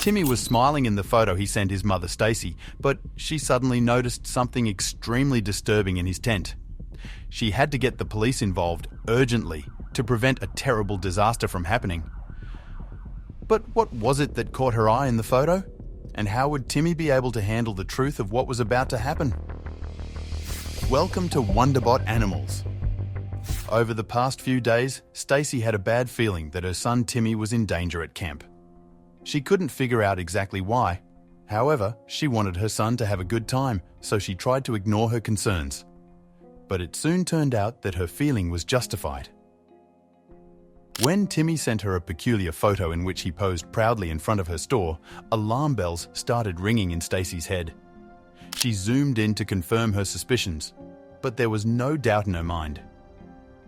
Timmy was smiling in the photo he sent his mother Stacy, but she suddenly noticed something extremely disturbing in his tent. She had to get the police involved urgently to prevent a terrible disaster from happening. But what was it that caught her eye in the photo? And how would Timmy be able to handle the truth of what was about to happen? Welcome to Wonderbot Animals. Over the past few days, Stacy had a bad feeling that her son Timmy was in danger at camp. She couldn't figure out exactly why. However, she wanted her son to have a good time, so she tried to ignore her concerns. But it soon turned out that her feeling was justified. When Timmy sent her a peculiar photo in which he posed proudly in front of her store, alarm bells started ringing in Stacy's head. She zoomed in to confirm her suspicions, but there was no doubt in her mind.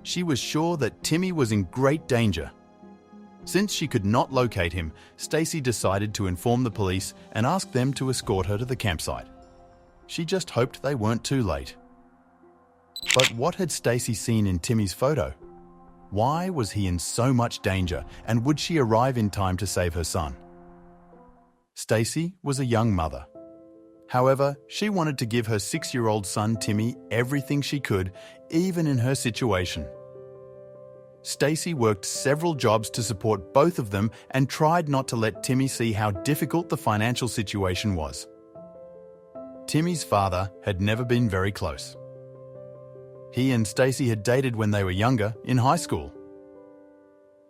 She was sure that Timmy was in great danger. Since she could not locate him, Stacy decided to inform the police and ask them to escort her to the campsite. She just hoped they weren't too late. But what had Stacy seen in Timmy's photo? Why was he in so much danger, and would she arrive in time to save her son? Stacy was a young mother. However, she wanted to give her 6-year-old son Timmy everything she could, even in her situation. Stacy worked several jobs to support both of them and tried not to let Timmy see how difficult the financial situation was. Timmy's father had never been very close. He and Stacy had dated when they were younger, in high school.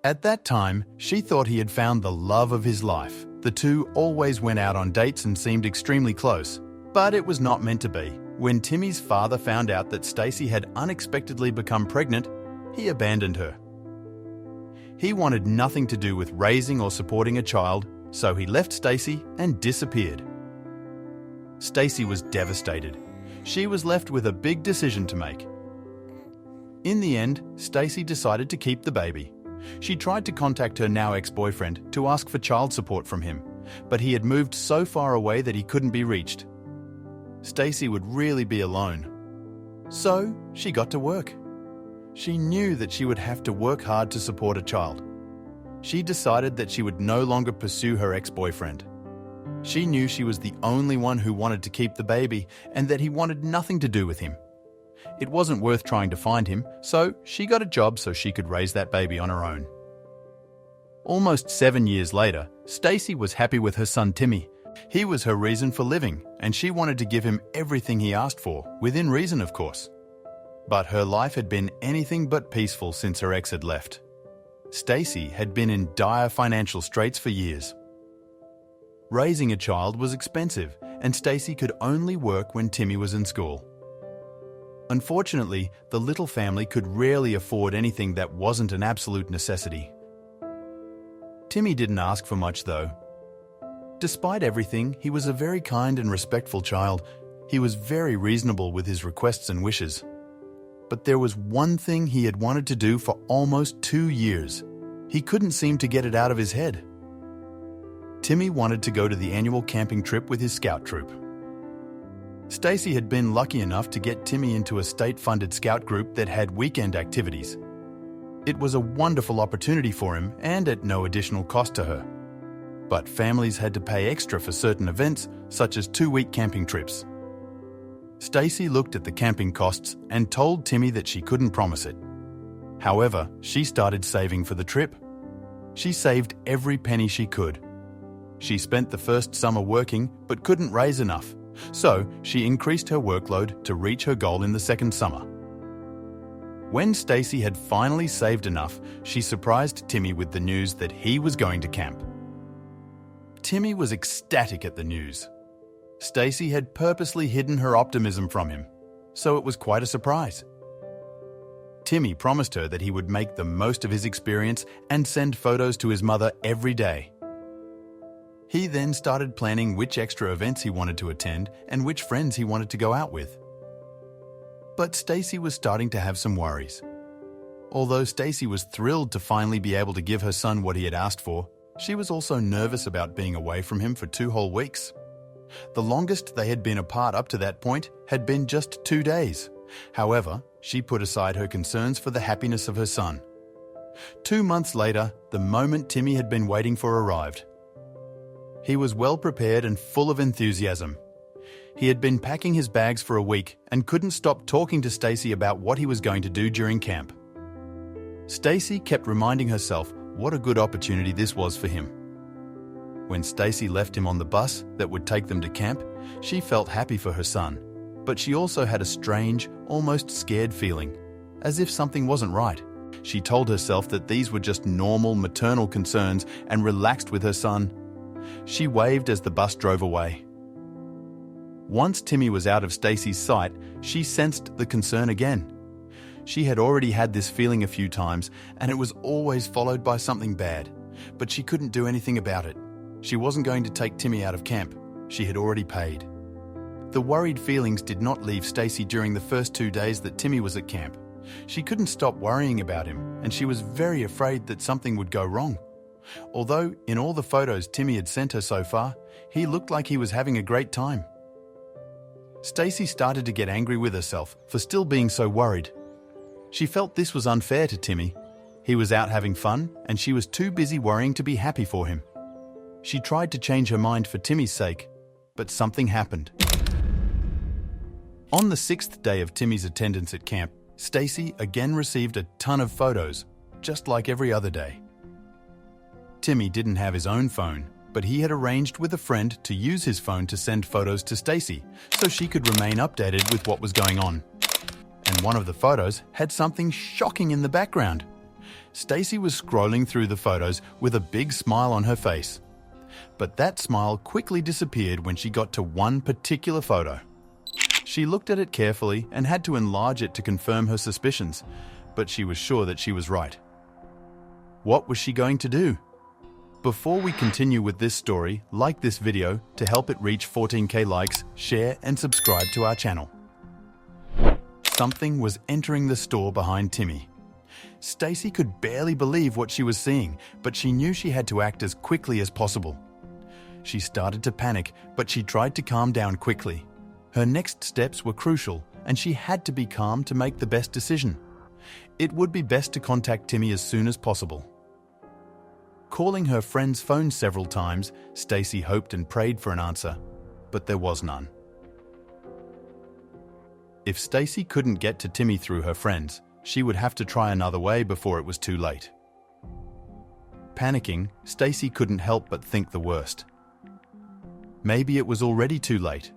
At that time, she thought he had found the love of his life. The two always went out on dates and seemed extremely close. But it was not meant to be. When Timmy's father found out that Stacy had unexpectedly become pregnant, he abandoned her. He wanted nothing to do with raising or supporting a child, so he left Stacy and disappeared. Stacy was devastated. She was left with a big decision to make. In the end, Stacy decided to keep the baby. She tried to contact her now ex-boyfriend to ask for child support from him, but he had moved so far away that he couldn't be reached. Stacy would really be alone. So she got to work. She knew that she would have to work hard to support a child. She decided that she would no longer pursue her ex-boyfriend. She knew she was the only one who wanted to keep the baby and that he wanted nothing to do with him. It wasn't worth trying to find him, so she got a job so she could raise that baby on her own. Almost 7 years later, Stacy was happy with her son Timmy. He was her reason for living, and she wanted to give him everything he asked for, within reason, of course. But her life had been anything but peaceful since her ex had left. Stacy had been in dire financial straits for years. Raising a child was expensive, and Stacy could only work when Timmy was in school. Unfortunately, the little family could rarely afford anything that wasn't an absolute necessity. Timmy didn't ask for much, though. Despite everything, he was a very kind and respectful child. He was very reasonable with his requests and wishes. But there was one thing he had wanted to do for almost 2 years. He couldn't seem to get it out of his head. Timmy wanted to go to the annual camping trip with his scout troop. Stacy had been lucky enough to get Timmy into a state-funded scout group that had weekend activities. It was a wonderful opportunity for him and at no additional cost to her. But families had to pay extra for certain events, such as 2-week camping trips. Stacy looked at the camping costs and told Timmy that she couldn't promise it. However, she started saving for the trip. She saved every penny she could. She spent the first summer working but couldn't raise enough, so she increased her workload to reach her goal in the second summer. When Stacy had finally saved enough, she surprised Timmy with the news that he was going to camp. Timmy was ecstatic at the news. Stacy had purposely hidden her optimism from him, so it was quite a surprise. Timmy promised her that he would make the most of his experience and send photos to his mother every day. He then started planning which extra events he wanted to attend and which friends he wanted to go out with. But Stacy was starting to have some worries. Although Stacy was thrilled to finally be able to give her son what he had asked for, she was also nervous about being away from him for 2 whole weeks. The longest they had been apart up to that point had been just 2 days. However, she put aside her concerns for the happiness of her son. 2 months later, the moment Timmy had been waiting for arrived. He was well prepared and full of enthusiasm. He had been packing his bags for a week and couldn't stop talking to Stacy about what he was going to do during camp. Stacy kept reminding herself what a good opportunity this was for him. When Stacy left him on the bus that would take them to camp, she felt happy for her son, but she also had a strange, almost scared feeling, as if something wasn't right. She told herself that these were just normal maternal concerns and relaxed with her son. She waved as the bus drove away. Once Timmy was out of Stacy's sight, she sensed the concern again. She had already had this feeling a few times, and it was always followed by something bad, but she couldn't do anything about it. She wasn't going to take Timmy out of camp. She had already paid. The worried feelings did not leave Stacy during the first 2 days that Timmy was at camp. She couldn't stop worrying about him, and she was very afraid that something would go wrong. Although, in all the photos Timmy had sent her so far, he looked like he was having a great time. Stacy started to get angry with herself for still being so worried. She felt this was unfair to Timmy. He was out having fun, and she was too busy worrying to be happy for him. She tried to change her mind for Timmy's sake, but something happened. On the 6th day of Timmy's attendance at camp, Stacy again received a ton of photos, just like every other day. Timmy didn't have his own phone, but he had arranged with a friend to use his phone to send photos to Stacy so she could remain updated with what was going on. And one of the photos had something shocking in the background. Stacy was scrolling through the photos with a big smile on her face. But that smile quickly disappeared when she got to one particular photo. She looked at it carefully and had to enlarge it to confirm her suspicions, but she was sure that she was right. What was she going to do? Before we continue with this story, like this video to help it reach 14k likes, share and subscribe to our channel. Something was entering the store behind Timmy. Stacy could barely believe what she was seeing, but she knew she had to act as quickly as possible. She started to panic, but she tried to calm down quickly. Her next steps were crucial, and she had to be calm to make the best decision. It would be best to contact Timmy as soon as possible. Calling her friend's phone several times, Stacy hoped and prayed for an answer, but there was none. If Stacy couldn't get to Timmy through her friends, she would have to try another way before it was too late. Panicking, Stacy couldn't help but think the worst. Maybe it was already too late.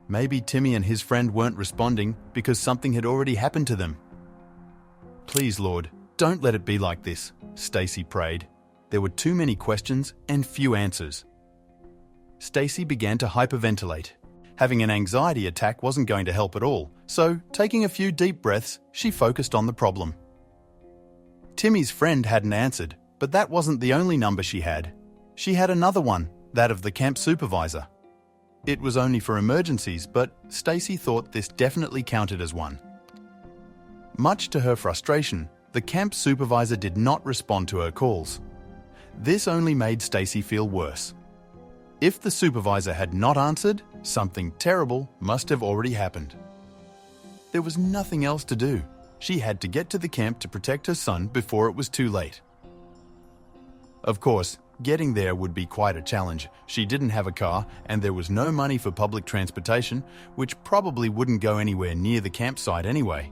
Maybe Timmy and his friend weren't responding because something had already happened to them. Please, Lord, don't let it be like this, Stacy prayed. There were too many questions and few answers. Stacy began to hyperventilate. Having an anxiety attack wasn't going to help at all, so taking a few deep breaths, she focused on the problem. Timmy's friend hadn't answered, but that wasn't the only number she had. She had another one, that of the camp supervisor. It was only for emergencies, but Stacy thought this definitely counted as one. Much to her frustration, the camp supervisor did not respond to her calls. This only made Stacy feel worse. If the supervisor had not answered, something terrible must have already happened. There was nothing else to do. She had to get to the camp to protect her son before it was too late. Of course, getting there would be quite a challenge. She didn't have a car, and there was no money for public transportation, which probably wouldn't go anywhere near the campsite anyway.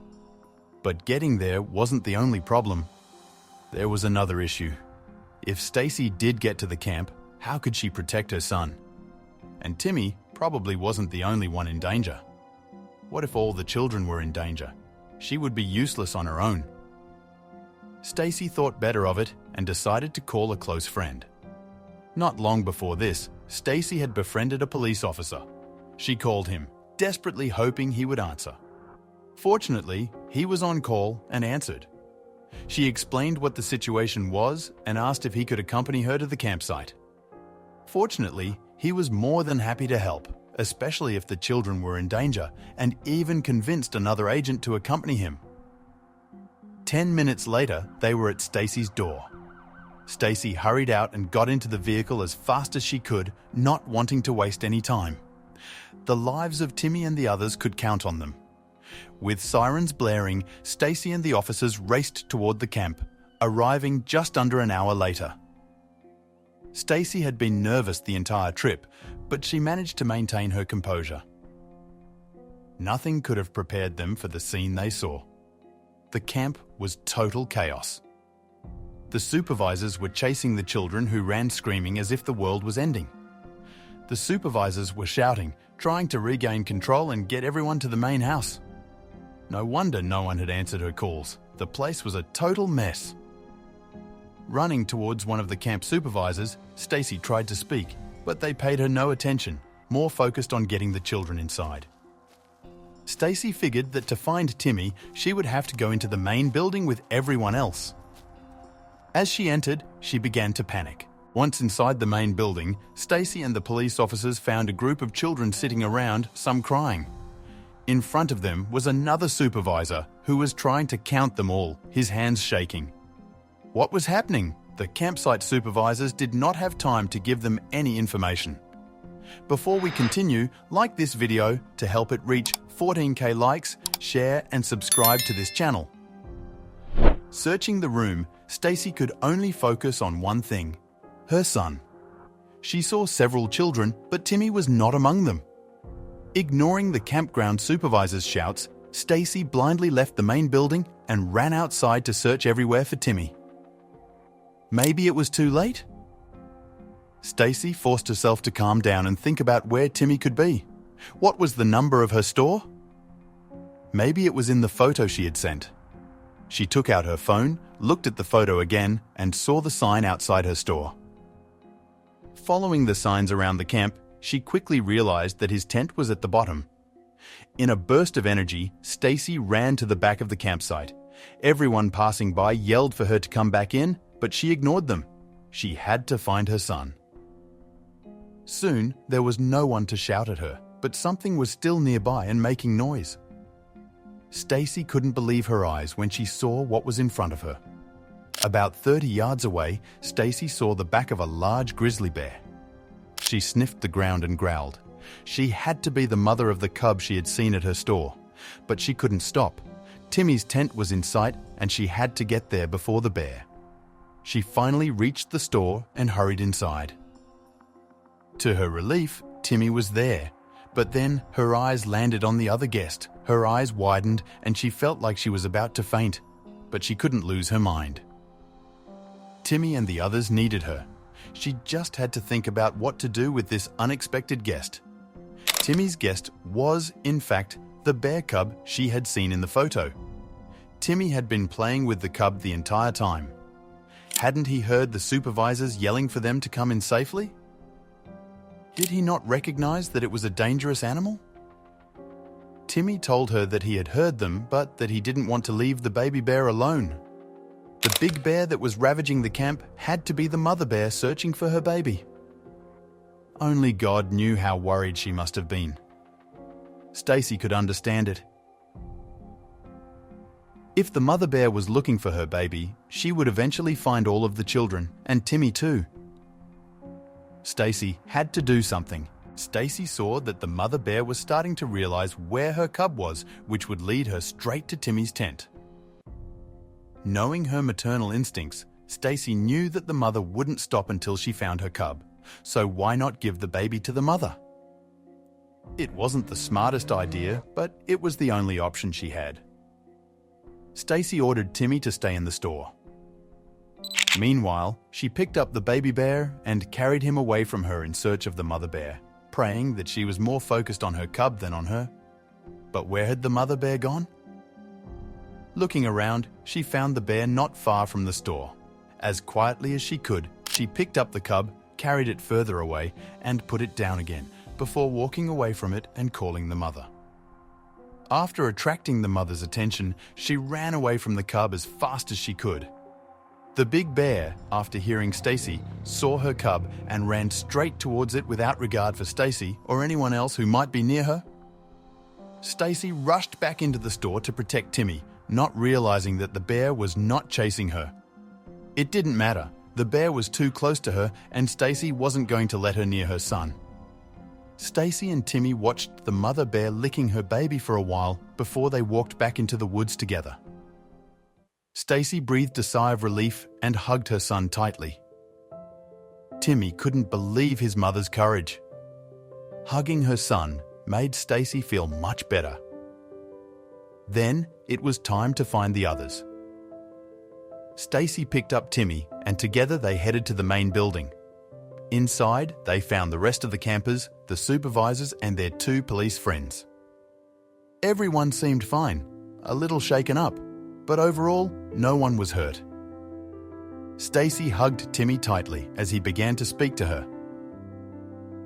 But getting there wasn't the only problem. There was another issue. If Stacy did get to the camp, how could she protect her son? And Timmy probably wasn't the only one in danger. What if all the children were in danger? She would be useless on her own. Stacy thought better of it and decided to call a close friend. Not long before this, Stacy had befriended a police officer. She called him, desperately hoping he would answer. Fortunately, he was on call and answered. She explained what the situation was and asked if he could accompany her to the campsite. Fortunately, he was more than happy to help, especially if the children were in danger, and even convinced another agent to accompany him. 10 minutes later, they were at Stacy's door. Stacy hurried out and got into the vehicle as fast as she could, not wanting to waste any time. The lives of Timmy and the others could count on them. With sirens blaring, Stacy and the officers raced toward the camp, arriving just under an hour later. Stacy had been nervous the entire trip, but she managed to maintain her composure. Nothing could have prepared them for the scene they saw. The camp was total chaos. The supervisors were chasing the children who ran screaming as if the world was ending. The supervisors were shouting, trying to regain control and get everyone to the main house. No wonder no one had answered her calls. The place was a total mess. Running towards one of the camp supervisors, Stacy tried to speak, but they paid her no attention, more focused on getting the children inside. Stacy figured that to find Timmy, she would have to go into the main building with everyone else. As she entered, she began to panic. Once inside the main building, Stacy and the police officers found a group of children sitting around, some crying. In front of them was another supervisor who was trying to count them all, his hands shaking. What was happening? The campsite supervisors did not have time to give them any information. Before we continue, like this video to help it reach 14k likes, share and subscribe to this channel. Searching the room, Stacy could only focus on one thing, her son. She saw several children, but Timmy was not among them. Ignoring the campground supervisor's shouts, Stacy blindly left the main building and ran outside to search everywhere for Timmy. Maybe it was too late? Stacy forced herself to calm down and think about where Timmy could be. What was the number of her store? Maybe it was in the photo she had sent. She took out her phone, looked at the photo again, and saw the sign outside her store. Following the signs around the camp, she quickly realized that his tent was at the bottom. In a burst of energy, Stacy ran to the back of the campsite. Everyone passing by yelled for her to come back in, but she ignored them. She had to find her son. Soon, there was no one to shout at her, but something was still nearby and making noise. Stacy couldn't believe her eyes when she saw what was in front of her. About 30 yards away, Stacy saw the back of a large grizzly bear. She sniffed the ground and growled. She had to be the mother of the cub she had seen at her store, but she couldn't stop. Timmy's tent was in sight and she had to get there before the bear. She finally reached the store and hurried inside. To her relief, Timmy was there, but then her eyes landed on the other guest. Her eyes widened and she felt like she was about to faint, but she couldn't lose her mind. Timmy and the others needed her. She just had to think about what to do with this unexpected guest. Timmy's guest was, in fact, the bear cub she had seen in the photo. Timmy had been playing with the cub the entire time. Hadn't he heard the supervisors yelling for them to come in safely? Did he not recognize that it was a dangerous animal? Timmy told her that he had heard them, but that he didn't want to leave the baby bear alone. The big bear that was ravaging the camp had to be the mother bear searching for her baby. Only God knew how worried she must have been. Stacy could understand it. If the mother bear was looking for her baby, she would eventually find all of the children, and Timmy too. Stacy had to do something. Stacy saw that the mother bear was starting to realize where her cub was, which would lead her straight to Timmy's tent. Knowing her maternal instincts, Stacy knew that the mother wouldn't stop until she found her cub, so why not give the baby to the mother? It wasn't the smartest idea, but it was the only option she had. Stacy ordered Timmy to stay in the store. Meanwhile, she picked up the baby bear and carried him away from her in search of the mother bear, praying that she was more focused on her cub than on her. But where had the mother bear gone? Looking around, she found the bear not far from the store. As quietly as she could, she picked up the cub, carried it further away, and put it down again, before walking away from it and calling the mother. After attracting the mother's attention, she ran away from the cub as fast as she could. The big bear, after hearing Stacy, saw her cub and ran straight towards it without regard for Stacy or anyone else who might be near her. Stacy rushed back into the store to protect Timmy, not realizing that the bear was not chasing her. It didn't matter. The bear was too close to her and Stacy wasn't going to let her near her son. Stacy and Timmy watched the mother bear licking her baby for a while before they walked back into the woods together. Stacy breathed a sigh of relief and hugged her son tightly. Timmy couldn't believe his mother's courage. Hugging her son made Stacy feel much better. Then it was time to find the others. Stacy picked up Timmy and together they headed to the main building. Inside, they found the rest of the campers, the supervisors and their 2 police friends. Everyone seemed fine, a little shaken up, but overall, no one was hurt. Stacy hugged Timmy tightly as he began to speak to her.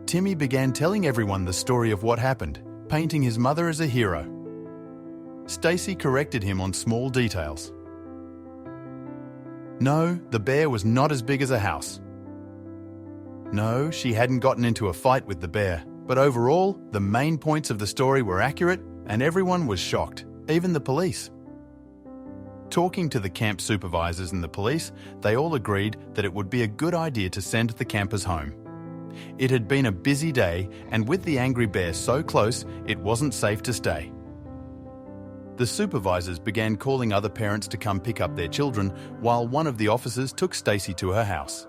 Timmy began telling everyone the story of what happened, painting his mother as a hero. Stacy corrected him on small details. No, the bear was not as big as a house. No, she hadn't gotten into a fight with the bear, but overall, the main points of the story were accurate and everyone was shocked, even the police. Talking to the camp supervisors and the police, they all agreed that it would be a good idea to send the campers home. It had been a busy day, and with the angry bear so close, it wasn't safe to stay. The supervisors began calling other parents to come pick up their children, while one of the officers took Stacy to her house.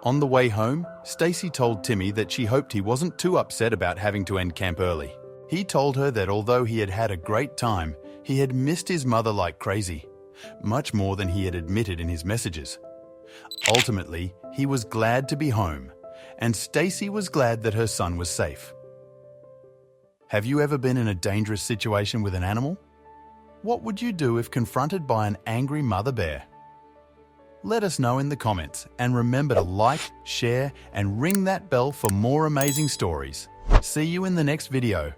On the way home, Stacy told Timmy that she hoped he wasn't too upset about having to end camp early. He told her that although he had had a great time, he had missed his mother like crazy, much more than he had admitted in his messages. Ultimately, he was glad to be home, and Stacy was glad that her son was safe. Have you ever been in a dangerous situation with an animal? What would you do if confronted by an angry mother bear? Let us know in the comments, and remember to like, share, and ring that bell for more amazing stories. See you in the next video.